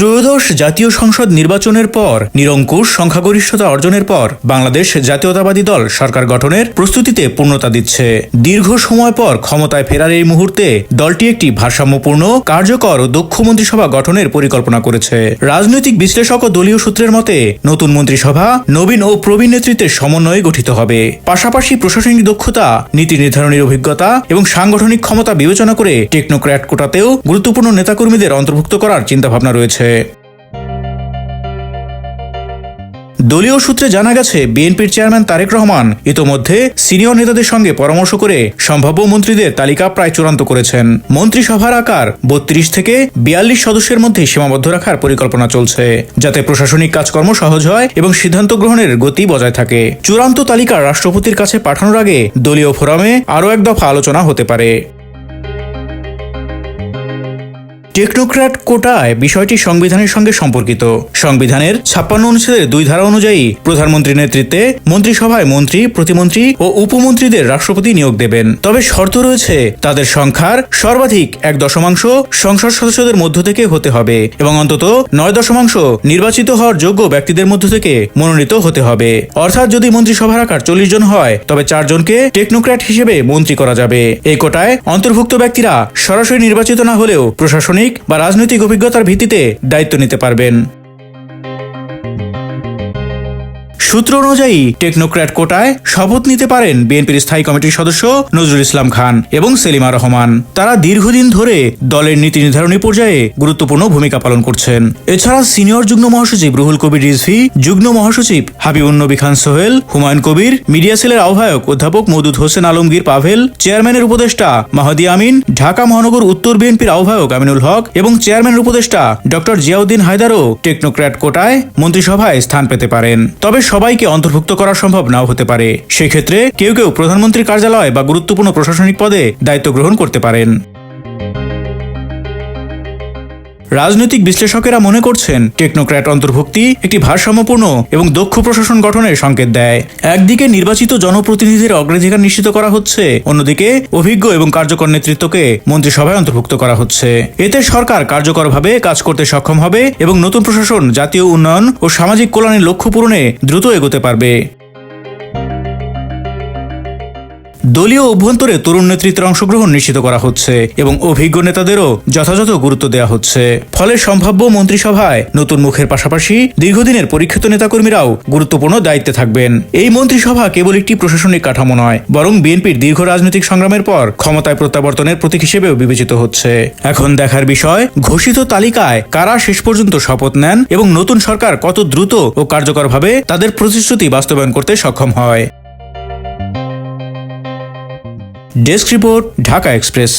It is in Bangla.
ত্রয়োদশ জাতীয় সংসদ নির্বাচনের পর নিরঙ্কুশ সংখ্যাগরিষ্ঠতা অর্জনের পর বাংলাদেশ জাতীয়তাবাদী দল সরকার গঠনের প্রস্তুতিতে পূর্ণতা দিচ্ছে। দীর্ঘ সময় পর ক্ষমতায় ফেরার এই মুহূর্তে দলটি একটি ভারসাম্যপূর্ণ, কার্যকর ও দক্ষ মন্ত্রিসভা গঠনের পরিকল্পনা করেছে। রাজনৈতিক বিশ্লেষক ও দলীয় সূত্রের মতে নতুন মন্ত্রিসভা নবীন ও প্রবীণ নেতৃত্বের সমন্বয়ে গঠিত হবে। পাশাপাশি প্রশাসনিক দক্ষতা, নীতি নির্ধারণের অভিজ্ঞতা এবং সাংগঠনিক ক্ষমতা বিবেচনা করে টেকনোক্র্যাট কোটাতেও গুরুত্বপূর্ণ নেতাকর্মীদের অন্তর্ভুক্ত করার চিন্তাভাবনা রয়েছে। দলীয় সূত্রে জানা গেছে, বিএনপির চেয়ারম্যান তারেক রহমান ইতোমধ্যে সিনিয়র নেতাদের সঙ্গে পরামর্শ করে সম্ভাব্য মন্ত্রীদের তালিকা প্রায় চূড়ান্ত করেছেন। মন্ত্রিসভার আকার 32 থেকে 42 সদস্যের মধ্যে সীমাবদ্ধ রাখার পরিকল্পনা চলছে, যাতে প্রশাসনিক কাজকর্ম সহজ হয় এবং সিদ্ধান্ত গ্রহণের গতি বজায় থাকে। চূড়ান্ত তালিকা রাষ্ট্রপতির কাছে পাঠানোর আগে দলীয় ফোরামে আরও এক দফা আলোচনা হতে পারে। টেকনোক্র্যাট কোটায় বিষয়টি সংবিধানের সঙ্গে সম্পর্কিত। সংবিধানের 56 অনুচ্ছেদের 2 ধারা অনুযায়ী প্রধানমন্ত্রীর নেতৃত্বে মন্ত্রিসভায় মন্ত্রী, প্রতিমন্ত্রী ও উপমন্ত্রীদের রাষ্ট্রপতি নিয়োগ দেবেন। তবে শর্ত রয়েছে, তাদের সংখ্যার সর্বাধিক 1/10 সংসদ সদস্যদের মধ্য থেকে হতে হবে এবং অন্তত 9/10 নির্বাচিত হওয়ার যোগ্য ব্যক্তিদের মধ্য থেকে মনোনীত হতে হবে। অর্থাৎ যদি মন্ত্রিসভার আকার 40 জন হয়, তবে 4 জনকে টেকনোক্র্যাট হিসেবে মন্ত্রী করা যাবে। এই কোটায় অন্তর্ভুক্ত ব্যক্তিরা সরাসরি নির্বাচিত না হলেও প্রশাসনিক বা রাজনৈতিক অভিজ্ঞতার ভিত্তিতে দায়িত্ব নিতে পারবেন। সূত্র অনুযায়ী টেকনোক্র্যাট কোটায় শপথ নিতে পারেন বিএনপির স্থায়ী কমিটির সদস্য নজরুল ইসলাম খান এবং সেলিমা রহমান। তারা দীর্ঘদিন ধরে দলের নীতি নির্ধারণী পর্যায়ে গুরুত্বপূর্ণ ভূমিকা পালন করছেন। এছাড়া সিনিয়র যুগ্ম মহাসচিব রুহুল কবির রিজভী, যুগ্ম মহাসচিব হাবিবুন্নবী খান সোহেল, হুমায়ুন কবির, মিডিয়া সেলের আহ্বায়ক অধ্যাপক মওদুদ হোসেন আলমগীর পাভেল, চেয়ারম্যানের উপদেষ্টা মাহদি আমিন, ঢাকা মহানগর উত্তর বিএনপির আহ্বায়ক আমিনুল হক এবং চেয়ারম্যানের উপদেষ্টা ডক্টর জিয়াউদ্দিন হায়দারও টেকনোক্র্যাট কোটায় মন্ত্রিসভায় স্থান পেতে পারেন। তবে সবাইকে অন্তর্ভুক্ত করা সম্ভব নাও হতে পারে। সেক্ষেত্রে কেউ কেউ প্রধানমন্ত্রীর কার্যালয় বা গুরুত্বপূর্ণ প্রশাসনিক পদে দায়িত্ব গ্রহণ করতে পারেন। রাজনৈতিক বিশ্লেষকেরা মনে করছেন, টেকনোক্র্যাট অন্তর্ভুক্তি একটি ভারসাম্যপূর্ণ এবং দক্ষ প্রশাসন গঠনের সংকেত দেয়। একদিকে নির্বাচিত জনপ্রতিনিধিদের অগ্রাধিকার নিশ্চিত করা হচ্ছে, অন্যদিকে অভিজ্ঞ এবং কার্যকর নেতৃত্বকে মন্ত্রিসভায় অন্তর্ভুক্ত করা হচ্ছে। এতে সরকার কার্যকরভাবে কাজ করতে সক্ষম হবে এবং নতুন প্রশাসন জাতীয় উন্নয়ন ও সামাজিক কল্যাণের লক্ষ্য পূরণে দ্রুত এগোতে পারবে। দলীয় অভ্যন্তরে তরুণ নেতৃত্বের অংশগ্রহণ নিশ্চিত করা হচ্ছে এবং অভিজ্ঞ নেতাদেরও যথাযথ গুরুত্ব দেওয়া হচ্ছে। ফলে সম্ভাব্য মন্ত্রিসভায় নতুন মুখের পাশাপাশি দীর্ঘদিনের পরীক্ষিত নেতাকর্মীরাও গুরুত্বপূর্ণ দায়িত্বে থাকবেন। এই মন্ত্রিসভা কেবল একটি প্রশাসনিক কাঠামো নয়, বরং বিএনপির দীর্ঘ রাজনৈতিক সংগ্রামের পর ক্ষমতায় প্রত্যাবর্তনের প্রতীক হিসেবেও বিবেচিত হচ্ছে। এখন দেখার বিষয়, ঘোষিত তালিকায় কারা শেষ পর্যন্ত শপথ নেন এবং নতুন সরকার কত দ্রুত ও কার্যকরভাবে তাদের প্রতিশ্রুতি বাস্তবায়ন করতে সক্ষম হয়। Desk report, Dhaka express.